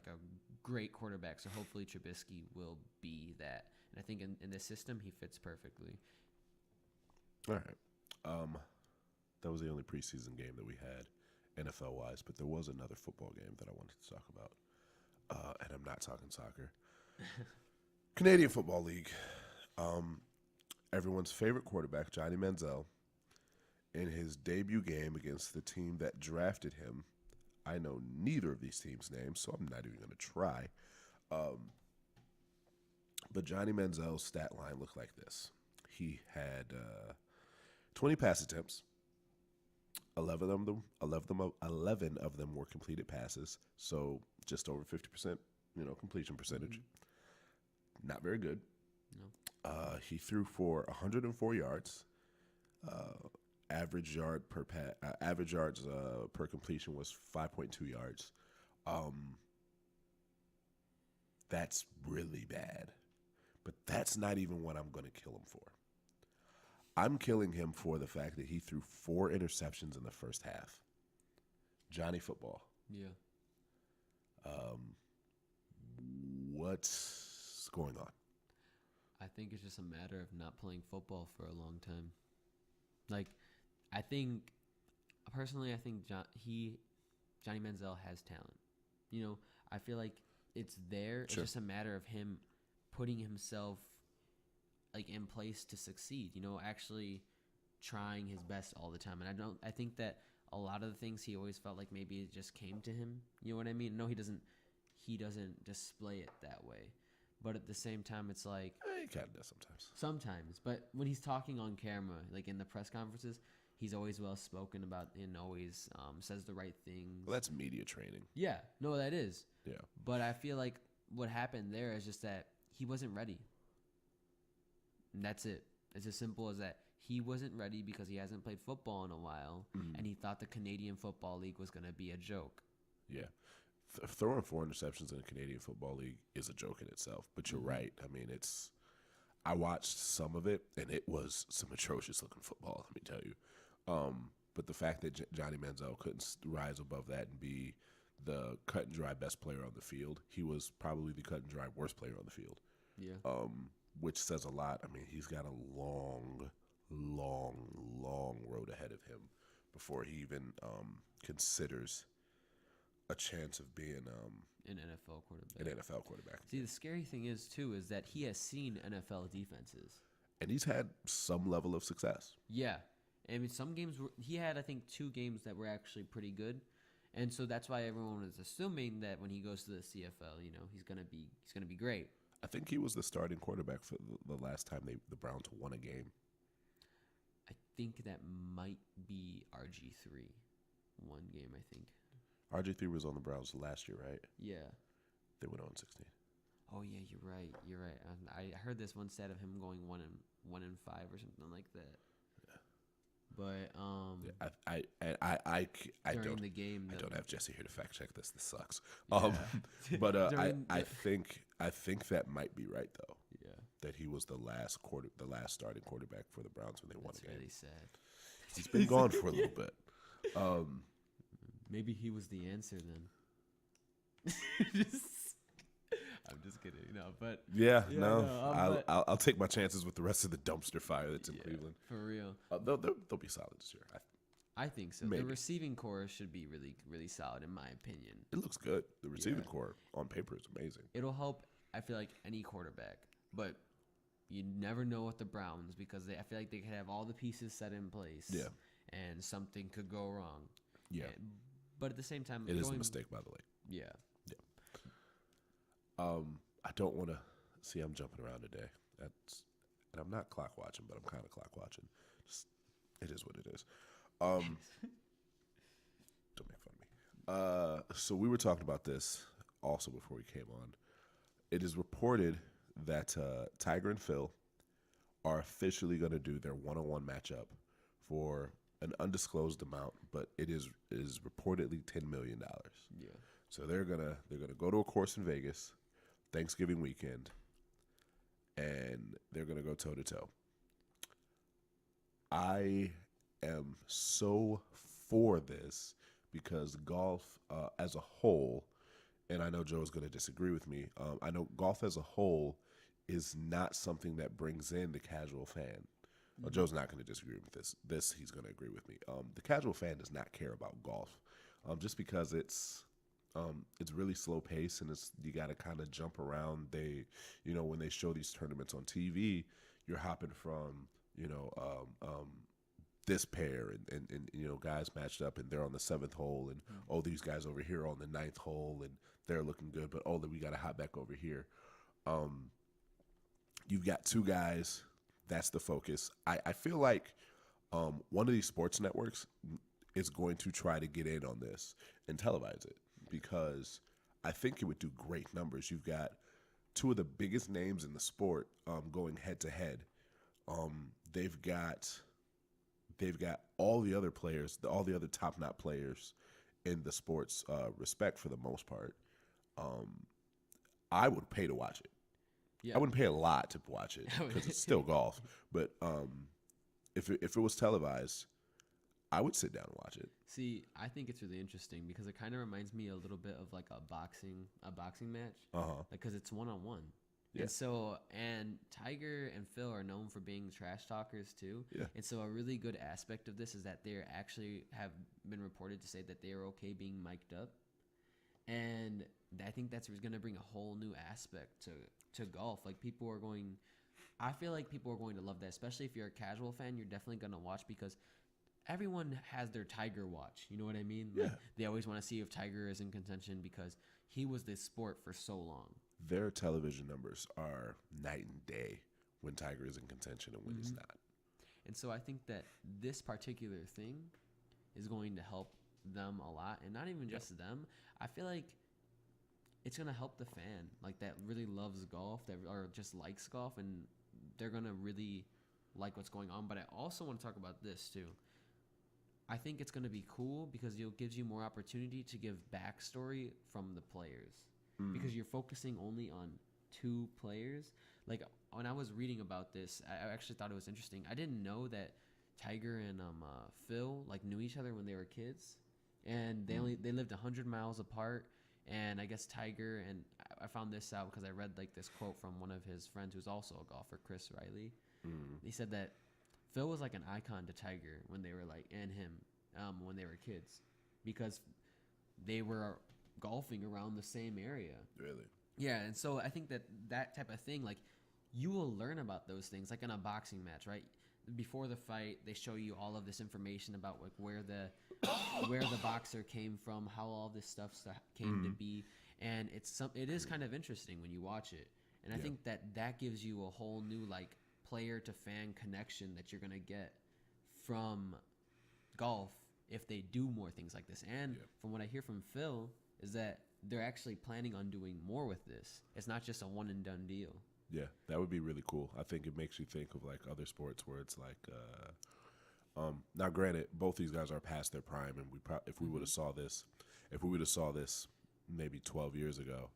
great quarterback, so hopefully Trubisky will be that. And I think in this system, he fits perfectly. All right. That was the only preseason game that we had NFL-wise, but there was another football game that I wanted to talk about. And I'm not talking soccer. Canadian Football League. Everyone's favorite quarterback, Johnny Manziel, in his debut game against the team that drafted him. I know neither of these teams' names, so I'm not even going to try. But Johnny Manziel's stat line looked like this. He had 20 pass attempts. 11 of them were completed passes, so just over 50%, completion percentage. Mm-hmm. Not very good. No. He threw for 104 yards. Average yards per completion was 5.2 yards. That's really bad. But that's not even what I'm going to kill him for. I'm killing him for the fact that he threw 4 interceptions in the first half. Johnny Football. Yeah. What's going on? I think it's just a matter of not playing football for a long time. I think Johnny Manziel has talent. I feel like it's there. Sure. It's just a matter of him putting himself in place to succeed. Actually trying his best all the time. And I think that a lot of the things he always felt like maybe it just came to him. You know what I mean? No, he doesn't display it that way. But at the same time, it's like He kind of does sometimes. sometimes. But when he's talking on camera, like in the press conferences, he's always well spoken about and always says the right things. Well, that's media training. Yeah, no, that is. Yeah. But I feel like what happened there is just that he wasn't ready. And that's it. It's as simple as that. He wasn't ready because he hasn't played football in a while, and he thought the Canadian Football League was going to be a joke. Yeah. Throwing 4 interceptions in the Canadian Football League is a joke in itself. But you're right. I mean, I watched some of it, and it was some atrocious looking football, let me tell you. But the fact that Johnny Manziel couldn't rise above that and be the cut and dry best player on the field, he was probably the cut and dry worst player on the field. Yeah. Which says a lot. I mean, he's got a long road ahead of him before he even considers a chance of being An NFL quarterback. an NFL quarterback. See, the scary thing is, too, is that he has seen NFL defenses. And he's had some level of success. Yeah. I mean, some games, he had, I think, 2 games that were actually pretty good. And so that's why everyone was assuming that when he goes to the CFL, he's gonna be great. I think he was the starting quarterback for the last time the Browns won a game. I think that might be RG3. One game, I think. RG3 was on the Browns last year, right? Yeah. They went on 16. Oh yeah, you're right. I heard this one stat of him going 1-5 or something like that. But I during don't the game, I don't have Jesse here to fact check this. This sucks. Yeah. But During I think that might be right though. Yeah, That he was the last starting quarterback for the Browns when they won that's a game. really sad. He's been gone for a little bit. Maybe he was the answer then. I'm just kidding. No, but Yeah, Yeah, no, no, I'll take my chances with the rest of the dumpster fire that's in yeah, Cleveland. for real. They'll be solid this year. I think so. Maybe. The receiving core should be really, really solid, in my opinion. It looks good. The receiving Yeah. core on paper is amazing. It'll help, I feel like, any quarterback. But you never know with the Browns because I feel like they could have all the pieces set in place. Yeah. And something could go wrong. Yeah, But at the same time, it is a mistake, by the way. Yeah. I don't want to see. I'm jumping around today. And I'm not clock watching, but I'm kind of clock watching. It is what it is. Don't make fun of me. So we were talking about this also before we came on. It is reported that Tiger and Phil are officially going to do their one-on-one matchup for an undisclosed amount, but it is reportedly $10 million. Yeah. So they're gonna go to a course in Vegas, Thanksgiving weekend, and they're gonna go toe to toe. I am so for this because golf as a whole, and I know Joe is going to disagree with me. I know golf as a whole is not something that brings in the casual fan. Joe's not going to disagree with this. He's going to agree with me. The casual fan does not care about golf, just because it's really slow pace and you got to kind of jump around. When they show these tournaments on TV, you're hopping from this pair and guys matched up and they're on the 7th hole and these guys over here are on the 9th hole and they're looking good, but we got to hop back over here. You've got 2 guys. That's the focus. I feel like one of these sports networks is going to try to get in on this and televise it because I think it would do great numbers. You've got 2 of the biggest names in the sport going head to head. They've got all the other players, all the other top-notch players in the sports respect for the most part. I would pay to watch it. Yeah. I wouldn't pay a lot to watch it because it's still golf. But if it was televised, I would sit down and watch it. See, I think it's really interesting because it kind of reminds me a little bit of like a boxing match. Because it's one-on-one. Yeah. And Tiger and Phil are known for being trash talkers too. Yeah. And so a really good aspect of this is that they actually have been reported to say that they are okay being mic'd up. And I think that's going to bring a whole new aspect to golf. Like I feel like people are going to love that, especially if you're a casual fan. You're definitely going to watch because everyone has their Tiger watch. You know what I mean? Yeah. Like, they always want to see if Tiger is in contention because he was this sport for so long. their television numbers are night and day when Tiger is in contention and when he's not. And so I think that this particular thing is going to help them a lot, and not even just them. I feel like it's gonna help the fan like that really loves golf, that or just likes golf, and they're gonna really like what's going on. But I also want to talk about this too. I think it's gonna be cool because it gives you more opportunity to give backstory from the players, because you're focusing only on 2 players. Like when I was reading about this, I actually thought it was interesting. I didn't know that Tiger and Phil like knew each other when they were kids, and they lived 100 miles apart. And I guess Tiger, and I found this out because I read like this quote from one of his friends who's also a golfer, Chris Riley. He said that Phil was like an icon to Tiger when they were like, and him when they were kids, because they were golfing around the same area. Really? Yeah, and so I think that type of thing, like, you will learn about those things, like in a boxing match, right? Before the fight, they show you all of this information about like where the boxer came from, how all this stuff came to be, and it is kind of interesting when you watch it. And I think that gives you a whole new like player to fan connection that you're gonna get from golf if they do more things like this. And from what I hear from Phil is that they're actually planning on doing more with this. It's not just a one and done deal. Yeah, that would be really cool. I think it makes you think of like other sports where it's like, now granted, both these guys are past their prime, and if we would have saw this maybe 12 years ago,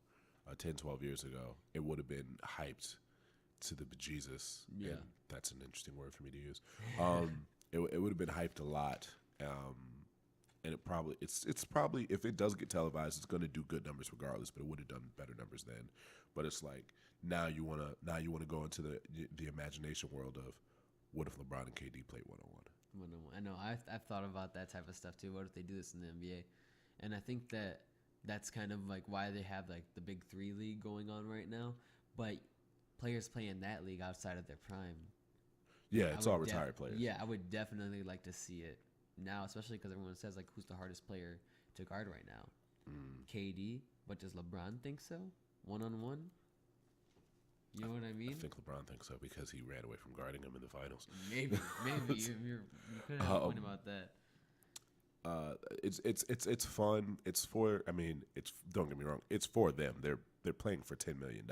10, 12 years ago, it would have been hyped to the bejesus. Yeah. And that's an interesting word for me to use. It would have been hyped a lot. And it's probably, if it does get televised, it's going to do good numbers regardless, but it would have done better numbers then. But it's like, now you want to go into the imagination world of what if LeBron and KD played one-on-one? I know. I've thought about that type of stuff too. What if they do this in the NBA? And I think that's kind of like why they have like the Big 3 league going on right now. But players play in that league outside of their prime. Yeah, it's all retired players. Yeah, I would definitely like to see it now, especially because everyone says like, who's the hardest player to guard right now? KD. But does LeBron think so? One-on-one? You know what I mean? I think LeBron thinks so because he ran away from guarding him in the finals. Maybe you could have a point about that. It's fun. Don't get me wrong. It's for them. They're playing for $10 million,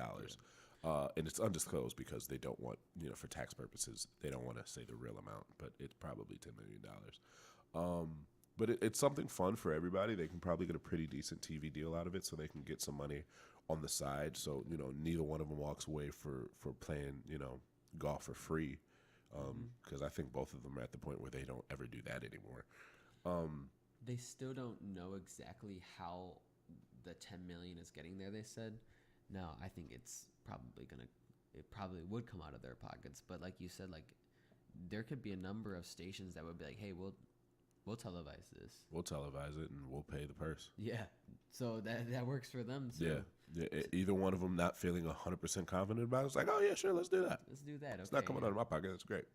and it's undisclosed because they don't want, for tax purposes, they don't want to say the real amount, but it's probably $10 million. But it's something fun for everybody. They can probably get a pretty decent TV deal out of it, so they can get some money on the side. So neither one of them walks away for playing golf for free, because I think both of them are at the point where they don't ever do that anymore. They still don't know exactly how the 10 million is getting there. They said, no, I think it's it probably would come out of their pockets. But like you said, like there could be a number of stations that would be like, hey, we'll televise this. We'll televise it and we'll pay the purse. Yeah, so that works for them too. Yeah. Either one of them not feeling 100% confident about it, it's like, oh yeah, sure, let's do that. Let's do that. It's not coming out of my pocket. That's great.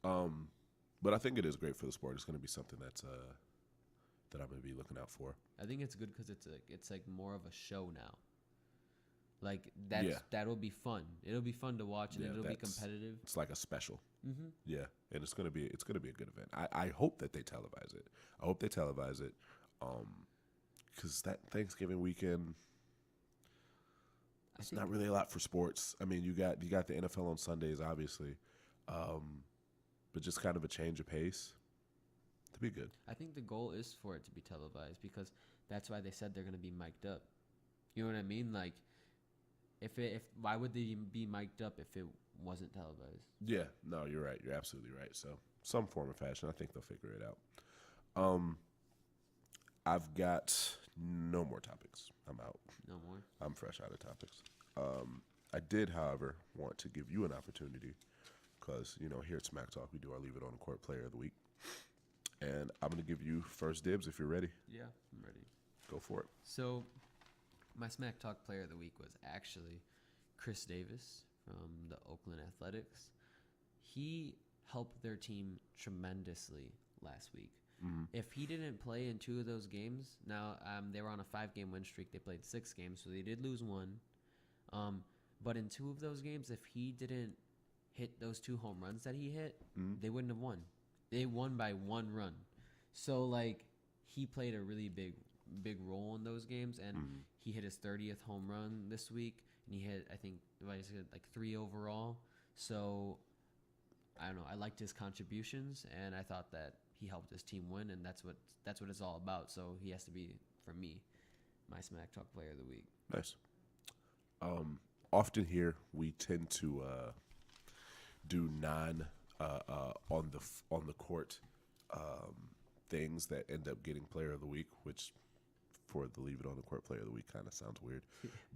But I think it is great for the sport. It's going to be something that I'm going to be looking out for. I think it's good because it's like more of a show now. Like that'll be fun. It'll be fun to watch, and it'll be competitive. It's like a special. Mm-hmm. Yeah, and it's gonna be a good event. I hope that they televise it. I hope they televise it, because that Thanksgiving weekend, it's not really a lot for sports. I mean, you got the NFL on Sundays, obviously, but just kind of a change of pace to be good. I think the goal is for it to be televised because that's why they said they're gonna be mic'd up. You know what I mean? Like, if why would they be mic'd up if it wasn't televised? Yeah, no, you're right. You're absolutely right. So some form of fashion, I think they'll figure it out. I've got no more topics. I'm out. No more? I'm fresh out of topics. I did, however, want to give you an opportunity because, here at Smack Talk, we do our Leave It On the Court Player of the Week. And I'm going to give you first dibs if you're ready. Yeah, I'm ready. Go for it. So my Smack Talk Player of the Week was actually Chris Davis from the Oakland Athletics. He helped their team tremendously last week. Mm-hmm. If he didn't play in 2 of those games, now they were on a 5-game win streak. They played 6 games, so they did lose 1. But in 2 of those games, if he didn't hit those 2 home runs that he hit, they wouldn't have won. They won by 1 run. So like he played a really big role in those games, and he hit his 30th home run this week, and he hit I think like 3 overall. So I don't know. I liked his contributions, and I thought that he helped his team win, and that's what it's all about. So he has to be, for me, my Smack Talk Player of the Week. Nice. Often here we tend to do non on the court things that end up getting Player of the Week, which for the Leave It on the Court Player of the Week kind of sounds weird,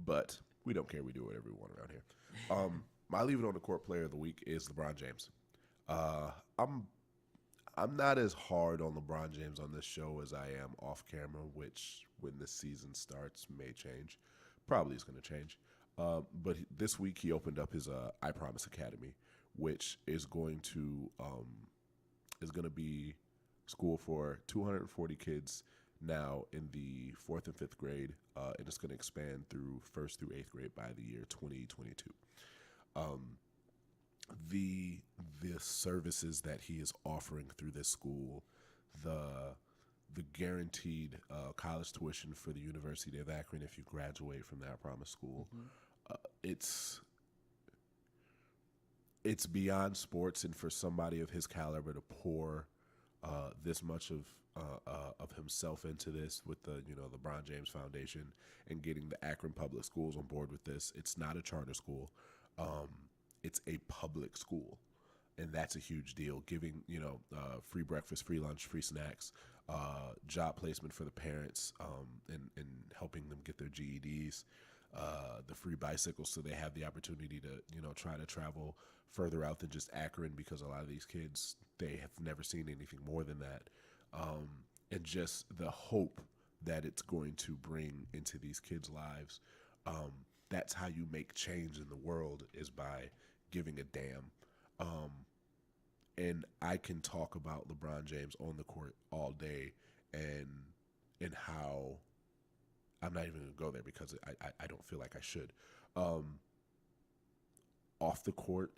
but we don't care. We do whatever we want around here. My Leave It on the Court Player of the Week is LeBron James. I'm not as hard on LeBron James on this show as I am off camera, which when the season starts may change. Probably is going to change. But this week he opened up his I Promise Academy, which is going to be school for 240 kids now in the 4th and 5th grade, and it's going to expand through 1st through 8th grade by the year 2022. The services that he is offering through this school, the guaranteed college tuition for the University of Akron if you graduate from that Promise school, it's beyond sports, and for somebody of his caliber to pour this much of himself into this with the LeBron James Foundation and getting the Akron Public Schools on board with this. It's not a charter school. It's a public school, and that's a huge deal. Giving free breakfast, free lunch, free snacks, job placement for the parents, and helping them get their GEDs, the free bicycles, so they have the opportunity to try to travel further out than just Akron, because a lot of these kids, they have never seen anything more than that, and just the hope that it's going to bring into these kids' lives. That's how you make change in the world, is by giving a damn. And I can talk about LeBron James on the court all day, and how I'm not even going to go there because I don't feel like I should. Off the court,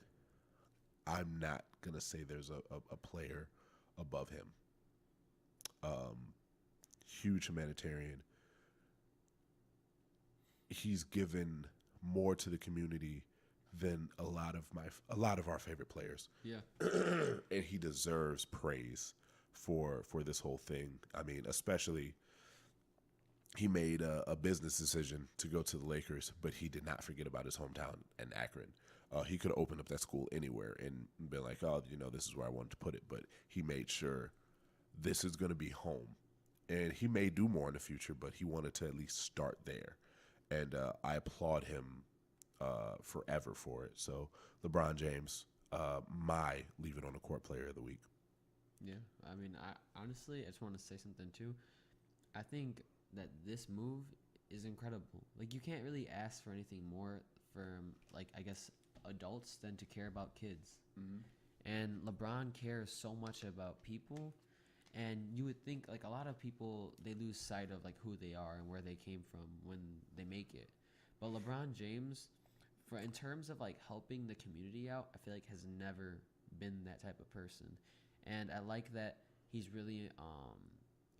I'm not going to say there's a player above him. Huge humanitarian. He's given more to the community than a lot of our favorite players. Yeah. And he deserves praise for this whole thing. I mean, especially he made a business decision to go to the Lakers, but he did not forget about his hometown in Akron. He could have opened up that school anywhere and been like, oh, this is where I wanted to put it. But he made sure this is going to be home. And he may do more in the future, but he wanted to at least start there. And I applaud him forever for it. So LeBron James, my Leave It on the Court Player of the Week. Yeah, I mean, I honestly just want to say something too. I think that this move is incredible. Like, you can't really ask for anything more from, like, I guess, adults than to care about kids. And LeBron cares so much about people. And you would think, like, a lot of people, they lose sight of, like, who they are and where they came from when they make it. But LeBron James, in terms of, like, helping the community out, I feel like has never been that type of person. And I like that he's really,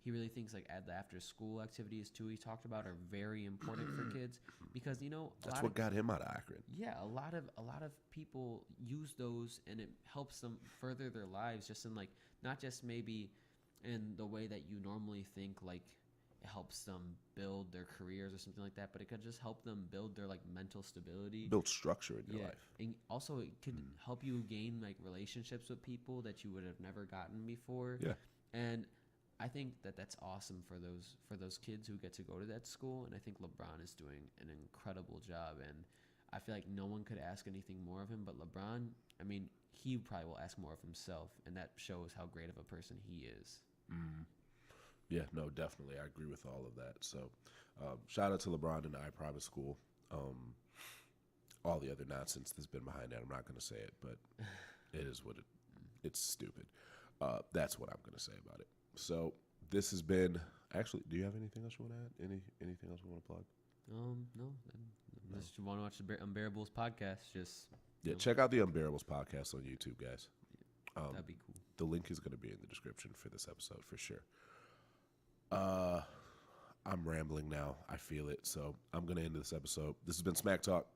he really thinks, like, the after-school activities, too, he talked about are very important for kids. Because, that's what got him out of Akron. Yeah, a lot of people use those, and it helps them further their lives, just in, like, not just maybe in the way that you normally think, like, it helps them build their careers or something like that, but it could just help them build their, like, mental stability, build structure in your life. And also it could help you gain, like, relationships with people that you would have never gotten before. Yeah. And I think that that's awesome for those kids who get to go to that school, and I think LeBron is doing an incredible job, and I feel like no one could ask anything more of him, but LeBron, I mean, he probably will ask more of himself, and that shows how great of a person he is. Yeah, no, definitely. I agree with all of that. So shout out to LeBron and the I Private School. All the other nonsense that's been behind that, I'm not going to say it, but it is what it's stupid. That's what I'm going to say about it. So this has been, actually, do you have anything else you want to add? Anything else you want to plug? No. Just want to watch the Unbearabulls podcast. Just check out the Unbearabulls podcast on YouTube, guys. that'd be cool. The link is going to be in the description for this episode for sure. I'm rambling now. I feel it. So I'm going to end this episode. This has been Smack Talk.